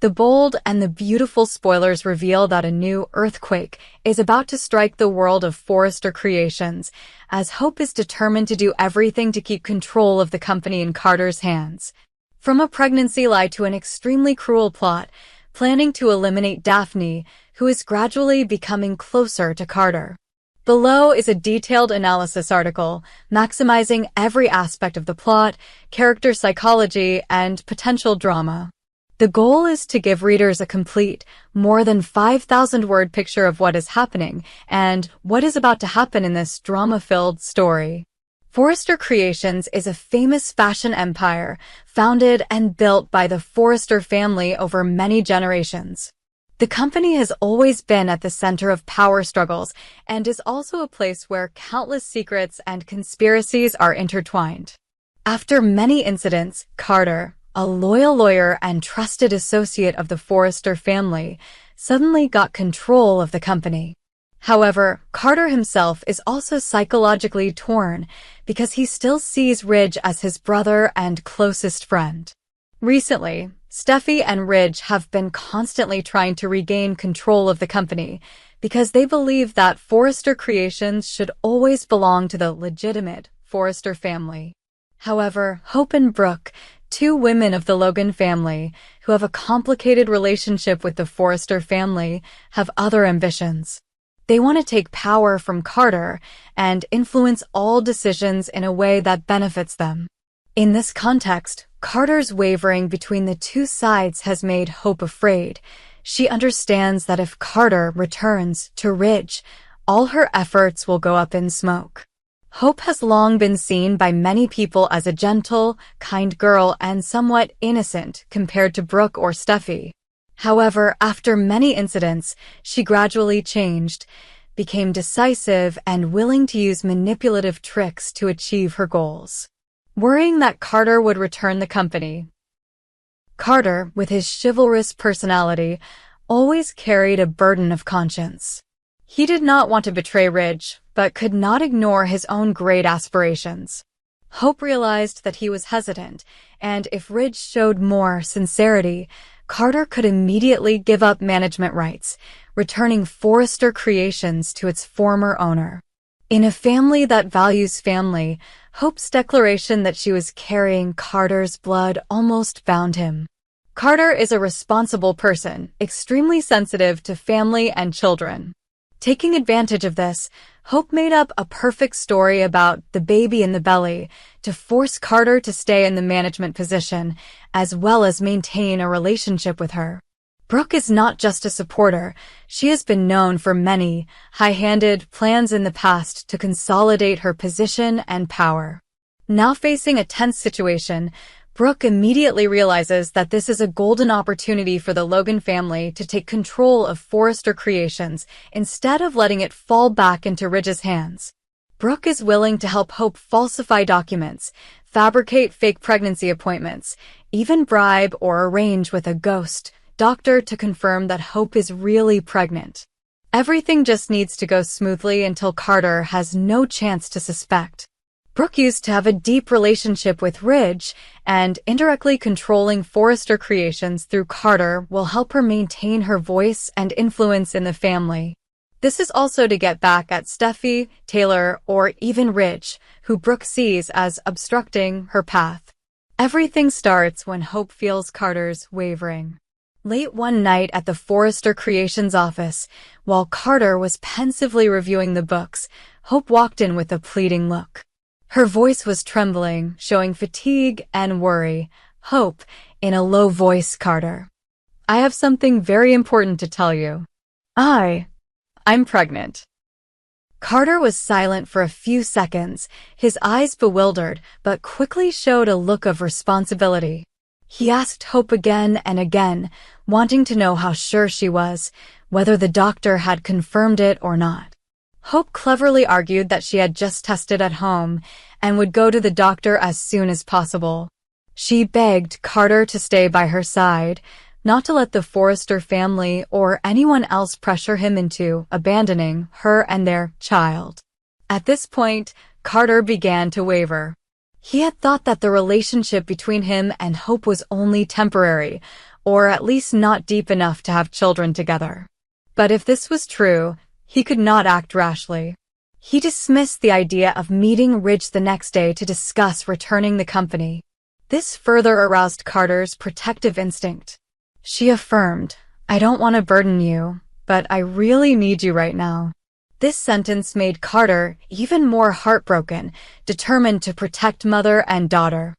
The bold and the beautiful spoilers reveal that a new earthquake is about to strike the world of Forrester Creations, as Hope is determined to do everything to keep control of the company in Carter's hands. From a pregnancy lie to an extremely cruel plot, planning to eliminate Daphne, who is gradually becoming closer to Carter. Below is a detailed analysis article, maximizing every aspect of the plot, character psychology, and potential drama. The goal is to give readers a complete, more than 5,000-word picture of what is happening and what is about to happen in this drama-filled story. Forrester Creations is a famous fashion empire founded and built by the Forrester family over many generations. The company has always been at the center of power struggles and is also a place where countless secrets and conspiracies are intertwined. After many incidents, Carter, a loyal lawyer and trusted associate of the Forrester family, suddenly got control of the company. However, Carter himself is also psychologically torn because he still sees Ridge as his brother and closest friend. Recently, Steffi and Ridge have been constantly trying to regain control of the company because they believe that Forrester Creations should always belong to the legitimate Forrester family. However, Hope and Brooke, two women of the Logan family, who have a complicated relationship with the Forrester family, have other ambitions. They want to take power from Carter and influence all decisions in a way that benefits them. In this context, Carter's wavering between the two sides has made Hope afraid. She understands that if Carter returns to Ridge, all her efforts will go up in smoke. Hope has long been seen by many people as a gentle, kind girl and somewhat innocent compared to Brooke or Steffi. However, after many incidents, she gradually changed, became decisive and willing to use manipulative tricks to achieve her goals. Worrying that Carter would return the company. Carter, with his chivalrous personality, always carried a burden of conscience. He did not want to betray Ridge, but could not ignore his own great aspirations. Hope realized that he was hesitant, and if Ridge showed more sincerity, Carter could immediately give up management rights, returning Forrester Creations to its former owner. In a family that values family, Hope's declaration that she was carrying Carter's blood almost bound him. Carter is a responsible person, extremely sensitive to family and children. Taking advantage of this, Hope made up a perfect story about the baby in the belly to force Carter to stay in the management position, as well as maintain a relationship with her. Brooke is not just a supporter. She has been known for many high-handed plans in the past to consolidate her position and power. Now facing a tense situation, Brooke immediately realizes that this is a golden opportunity for the Logan family to take control of Forrester Creations instead of letting it fall back into Ridge's hands. Brooke is willing to help Hope falsify documents, fabricate fake pregnancy appointments, even bribe or arrange with a ghost doctor to confirm that Hope is really pregnant. Everything just needs to go smoothly until Carter has no chance to suspect. Brooke used to have a deep relationship with Ridge, and indirectly controlling Forrester Creations through Carter will help her maintain her voice and influence in the family. This is also to get back at Steffi, Taylor, or even Ridge, who Brooke sees as obstructing her path. Everything starts when Hope feels Carter's wavering. Late one night at the Forrester Creations office, while Carter was pensively reviewing the books, Hope walked in with a pleading look. Her voice was trembling, showing fatigue and worry. Hope, in a low voice, Carter. I have something very important to tell you. I'm pregnant. Carter was silent for a few seconds, his eyes bewildered, but quickly showed a look of responsibility. He asked Hope again and again, wanting to know how sure she was, whether the doctor had confirmed it or not. Hope cleverly argued that she had just tested at home and would go to the doctor as soon as possible. She begged Carter to stay by her side, not to let the Forrester family or anyone else pressure him into abandoning her and their child. At this point, Carter began to waver. He had thought that the relationship between him and Hope was only temporary, or at least not deep enough to have children together. But if this was true, he could not act rashly. He dismissed the idea of meeting Ridge the next day to discuss returning the company. This further aroused Carter's protective instinct. She affirmed, "I don't want to burden you, but I really need you right now." This sentence made Carter even more heartbroken, determined to protect mother and daughter.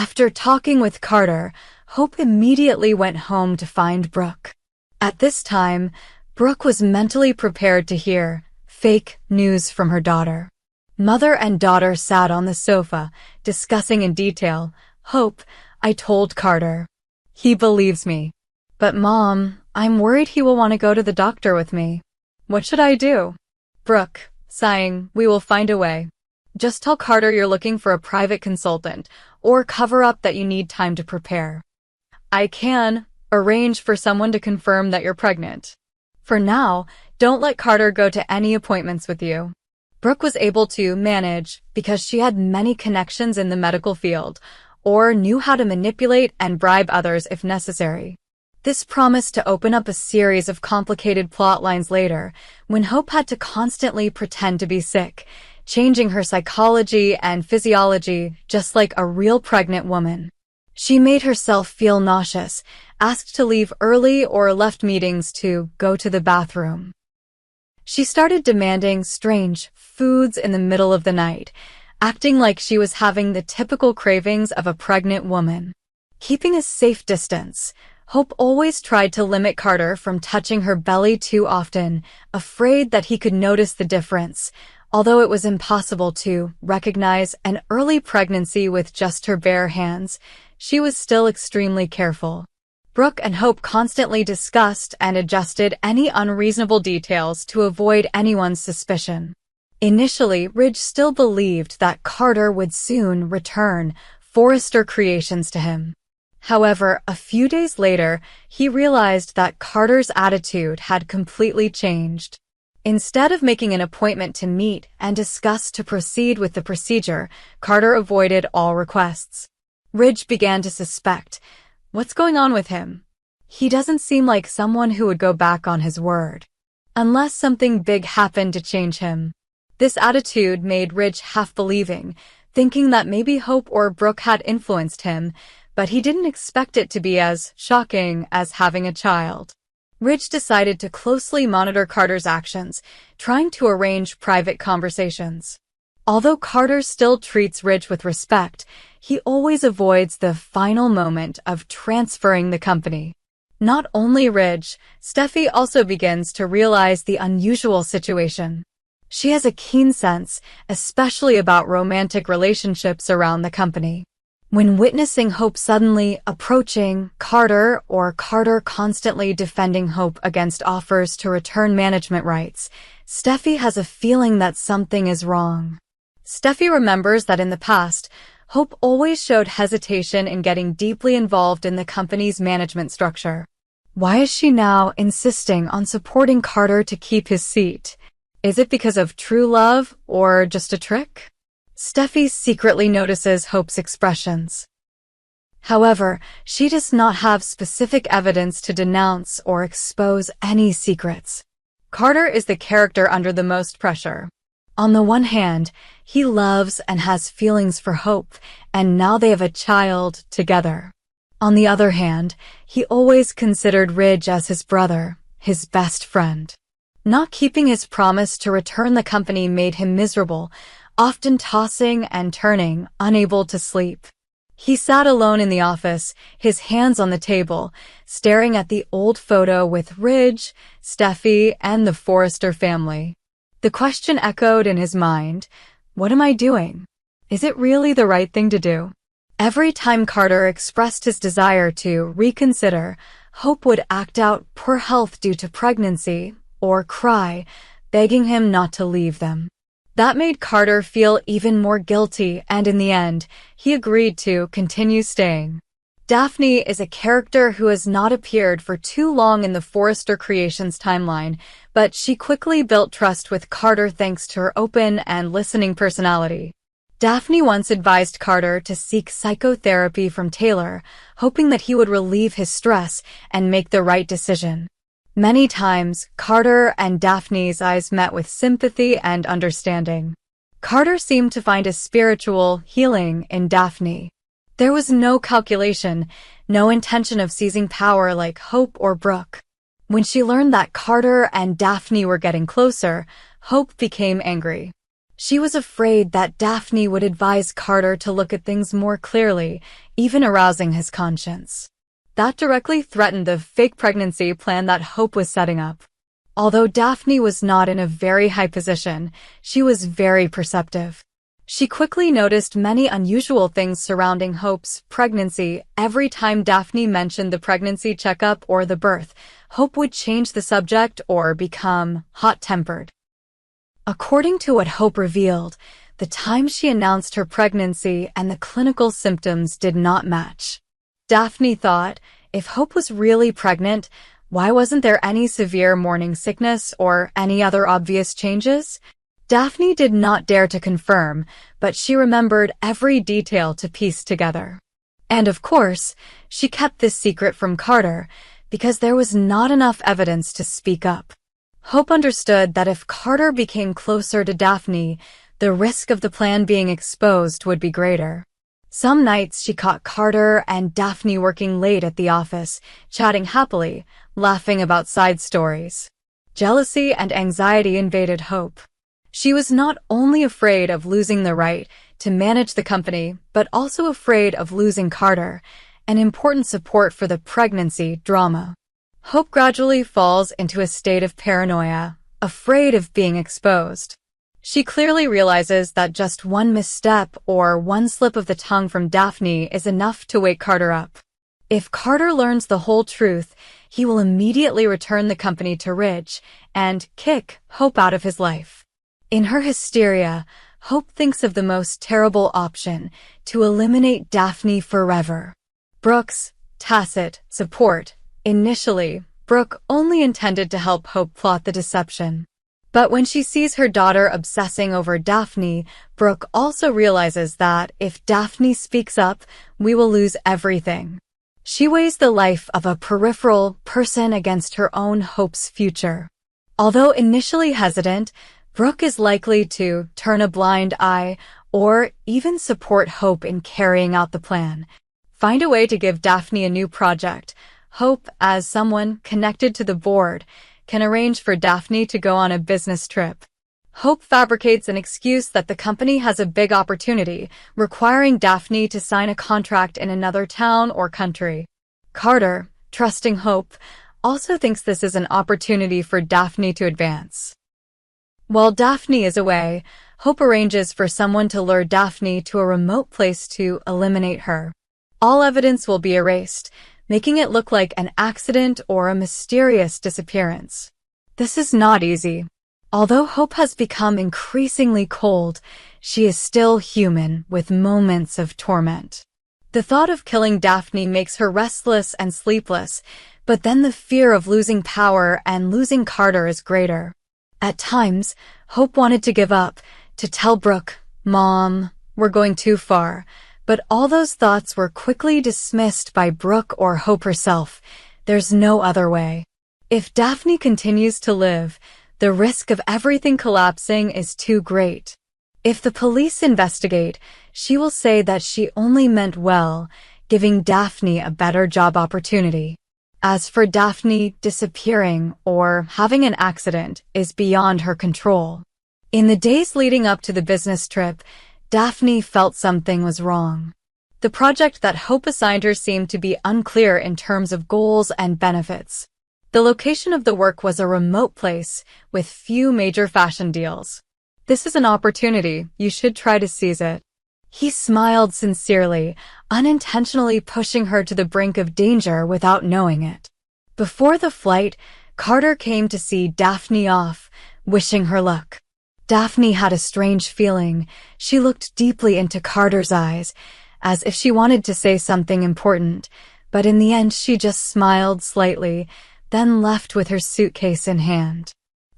After talking with Carter, Hope immediately went home to find Brooke. At this time, Brooke was mentally prepared to hear fake news from her daughter. Mother and daughter sat on the sofa, discussing in detail. "Hope, I told Carter. He believes me. But Mom, I'm worried he will want to go to the doctor with me. What should I do?" Brooke, sighing, "We will find a way. Just tell Carter you're looking for a private consultant, or cover up that you need time to prepare. I can arrange for someone to confirm that you're pregnant. For now, don't let Carter go to any appointments with you." Brooke was able to manage because she had many connections in the medical field, or knew how to manipulate and bribe others if necessary. This promised to open up a series of complicated plot lines later, when Hope had to constantly pretend to be sick, changing her psychology and physiology just like a real pregnant woman. She made herself feel nauseous, asked to leave early or left meetings to go to the bathroom. She started demanding strange foods in the middle of the night, acting like she was having the typical cravings of a pregnant woman. Keeping a safe distance, Hope always tried to limit Carter from touching her belly too often, afraid that he could notice the difference. Although it was impossible to recognize an early pregnancy with just her bare hands, she was still extremely careful. Brooke and Hope constantly discussed and adjusted any unreasonable details to avoid anyone's suspicion. Initially, Ridge still believed that Carter would soon return Forrester creations to him. However, a few days later, he realized that Carter's attitude had completely changed. Instead of making an appointment to meet and discuss to proceed with the procedure, Carter avoided all requests. Ridge began to suspect, what's going on with him? He doesn't seem like someone who would go back on his word. Unless something big happened to change him. This attitude made Ridge half-believing, thinking that maybe Hope or Brooke had influenced him, but he didn't expect it to be as shocking as having a child. Ridge decided to closely monitor Carter's actions, trying to arrange private conversations. Although Carter still treats Ridge with respect, he always avoids the final moment of transferring the company. Not only Ridge, Steffi also begins to realize the unusual situation. She has a keen sense, especially about romantic relationships around the company. When witnessing Hope suddenly approaching Carter or Carter constantly defending Hope against offers to return management rights, Steffi has a feeling that something is wrong. Steffi remembers that in the past, Hope always showed hesitation in getting deeply involved in the company's management structure. Why is she now insisting on supporting Carter to keep his seat? Is it because of true love or just a trick? Steffi secretly notices Hope's expressions. However, she does not have specific evidence to denounce or expose any secrets. Carter is the character under the most pressure. On the one hand, he loves and has feelings for Hope, and now they have a child together. On the other hand, he always considered Ridge as his brother, his best friend. Not keeping his promise to return the company made him miserable, often tossing and turning, unable to sleep. He sat alone in the office, his hands on the table, staring at the old photo with Ridge, Steffi, and the Forrester family. The question echoed in his mind, what am I doing? Is it really the right thing to do? Every time Carter expressed his desire to reconsider, Hope would act out poor health due to pregnancy, or cry, begging him not to leave them. That made Carter feel even more guilty, and in the end, he agreed to continue staying. Daphne is a character who has not appeared for too long in the Forrester Creations timeline, but she quickly built trust with Carter thanks to her open and listening personality. Daphne once advised Carter to seek psychotherapy from Taylor, hoping that he would relieve his stress and make the right decision. Many times, Carter and Daphne's eyes met with sympathy and understanding. Carter seemed to find a spiritual healing in Daphne. There was no calculation, no intention of seizing power like Hope or Brooke. When she learned that Carter and Daphne were getting closer, Hope became angry. She was afraid that Daphne would advise Carter to look at things more clearly, even arousing his conscience. That directly threatened the fake pregnancy plan that Hope was setting up. Although Daphne was not in a very high position, she was very perceptive. She quickly noticed many unusual things surrounding Hope's pregnancy. Every time Daphne mentioned the pregnancy checkup or the birth, Hope would change the subject or become hot-tempered. According to what Hope revealed, the time she announced her pregnancy and the clinical symptoms did not match. Daphne thought, if Hope was really pregnant, why wasn't there any severe morning sickness or any other obvious changes? Daphne did not dare to confirm, but she remembered every detail to piece together. And of course, she kept this secret from Carter because there was not enough evidence to speak up. Hope understood that if Carter became closer to Daphne, the risk of the plan being exposed would be greater. Some nights she caught Carter and Daphne working late at the office, chatting happily, laughing about side stories. Jealousy and anxiety invaded Hope. She was not only afraid of losing the right to manage the company, but also afraid of losing Carter, an important support for the pregnancy drama. Hope gradually falls into a state of paranoia, afraid of being exposed. She clearly realizes that just one misstep or one slip of the tongue from Daphne is enough to wake Carter up. If Carter learns the whole truth, he will immediately return the company to Ridge and kick Hope out of his life. In her hysteria, Hope thinks of the most terrible option, to eliminate Daphne forever. Brooke's tacit support. Initially, Brooke only intended to help Hope plot the deception. But when she sees her daughter obsessing over Daphne, Brooke also realizes that if Daphne speaks up, we will lose everything. She weighs the life of a peripheral person against her own Hope's future. Although initially hesitant, Brooke is likely to turn a blind eye or even support Hope in carrying out the plan. Find a way to give Daphne a new project. Hope, as someone connected to the board, can arrange for Daphne to go on a business trip. Hope fabricates an excuse that the company has a big opportunity, requiring Daphne to sign a contract in another town or country. Carter, trusting Hope, also thinks this is an opportunity for Daphne to advance. While Daphne is away, Hope arranges for someone to lure Daphne to a remote place to eliminate her. All evidence will be erased, making it look like an accident or a mysterious disappearance. This is not easy. Although Hope has become increasingly cold, she is still human with moments of torment. The thought of killing Daphne makes her restless and sleepless, but then the fear of losing power and losing Carter is greater. At times, Hope wanted to give up, to tell Brooke, "Mom, we're going too far." But all those thoughts were quickly dismissed by Brooke or Hope herself. There's no other way. If Daphne continues to live, the risk of everything collapsing is too great. If the police investigate, she will say that she only meant well, giving Daphne a better job opportunity. As for Daphne, disappearing or having an accident is beyond her control. In the days leading up to the business trip, Daphne felt something was wrong. The project that Hope assigned her seemed to be unclear in terms of goals and benefits. The location of the work was a remote place with few major fashion deals. "This is an opportunity, you should try to seize it." He smiled sincerely, unintentionally pushing her to the brink of danger without knowing it. Before the flight, Carter came to see Daphne off, wishing her luck. Daphne had a strange feeling. She looked deeply into Carter's eyes, as if she wanted to say something important, but in the end she just smiled slightly, then left with her suitcase in hand.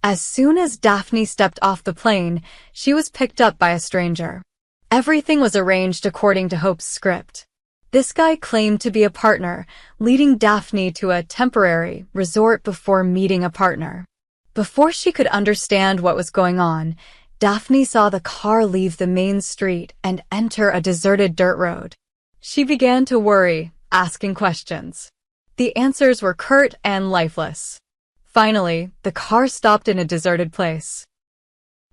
As soon as Daphne stepped off the plane, she was picked up by a stranger. Everything was arranged according to Hope's script. This guy claimed to be a partner, leading Daphne to a temporary resort before meeting a partner. Before she could understand what was going on, Daphne saw the car leave the main street and enter a deserted dirt road. She began to worry, asking questions. The answers were curt and lifeless. Finally, the car stopped in a deserted place.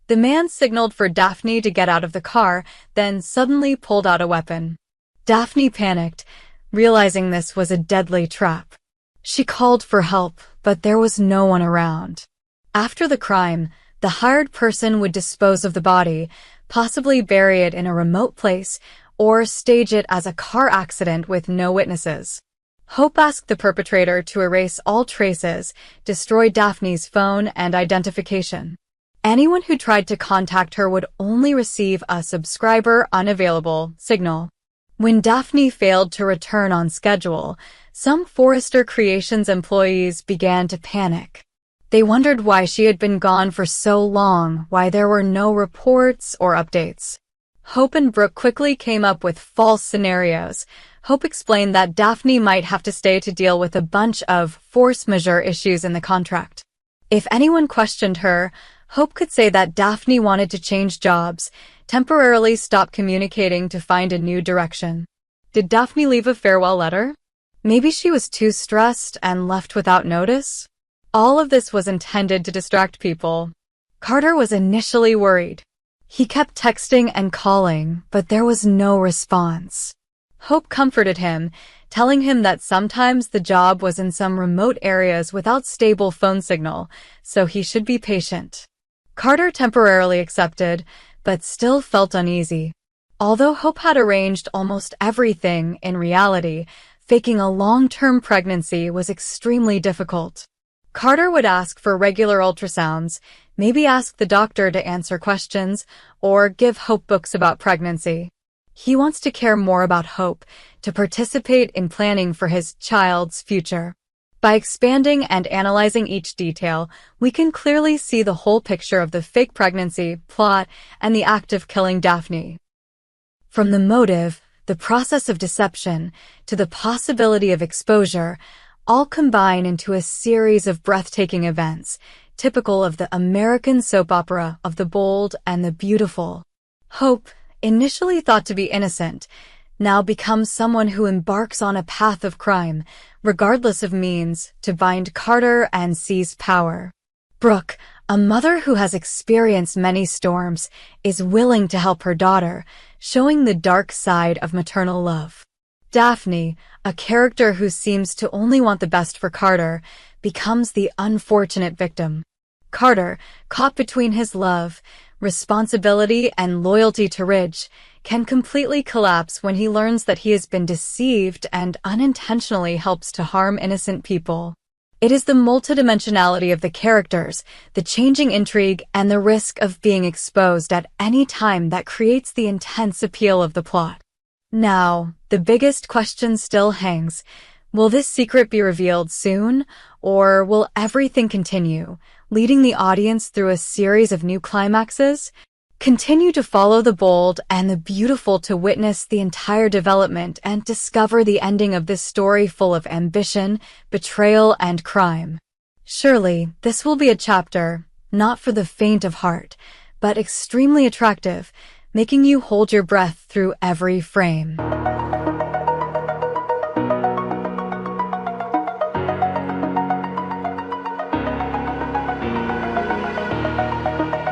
The man signaled for Daphne to get out of the car, then suddenly pulled out a weapon. Daphne panicked, realizing this was a deadly trap. She called for help, but there was no one around. After the crime, the hired person would dispose of the body, possibly bury it in a remote place, or stage it as a car accident with no witnesses. Hope asked the perpetrator to erase all traces, destroy Daphne's phone and identification. Anyone who tried to contact her would only receive a subscriber unavailable signal. When Daphne failed to return on schedule, some Forrester Creations employees began to panic. They wondered why she had been gone for so long, why there were no reports or updates. Hope and Brooke quickly came up with false scenarios. Hope explained that Daphne might have to stay to deal with a bunch of force majeure issues in the contract. If anyone questioned her, Hope could say that Daphne wanted to change jobs, temporarily stop communicating to find a new direction. Did Daphne leave a farewell letter? Maybe she was too stressed and left without notice? All of this was intended to distract people. Carter was initially worried. He kept texting and calling, but there was no response. Hope comforted him, telling him that sometimes the job was in some remote areas without stable phone signal, so he should be patient. Carter temporarily accepted, but still felt uneasy. Although Hope had arranged almost everything, in reality, faking a long-term pregnancy was extremely difficult. Carter would ask for regular ultrasounds, maybe ask the doctor to answer questions, or give Hope books about pregnancy. He wants to care more about Hope, to participate in planning for his child's future. By expanding and analyzing each detail, we can clearly see the whole picture of the fake pregnancy, plot, and the act of killing Daphne. From the motive, the process of deception, to the possibility of exposure, all combine into a series of breathtaking events, typical of the American soap opera of the bold and the beautiful. Hope, initially thought to be innocent, now becomes someone who embarks on a path of crime, regardless of means, to bind Carter and seize power. Brooke, a mother who has experienced many storms, is willing to help her daughter, showing the dark side of maternal love. Daphne, a character who seems to only want the best for Carter, becomes the unfortunate victim. Carter, caught between his love, responsibility, and loyalty to Ridge, can completely collapse when he learns that he has been deceived and unintentionally helps to harm innocent people. It is the multidimensionality of the characters, the changing intrigue, and the risk of being exposed at any time that creates the intense appeal of the plot. Now, the biggest question still hangs. Will this secret be revealed soon, or will everything continue, leading the audience through a series of new climaxes? Continue to follow the bold and the beautiful to witness the entire development and discover the ending of this story full of ambition, betrayal, and crime. Surely, this will be a chapter, not for the faint of heart, but extremely attractive, making you hold your breath through every frame.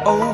Oh.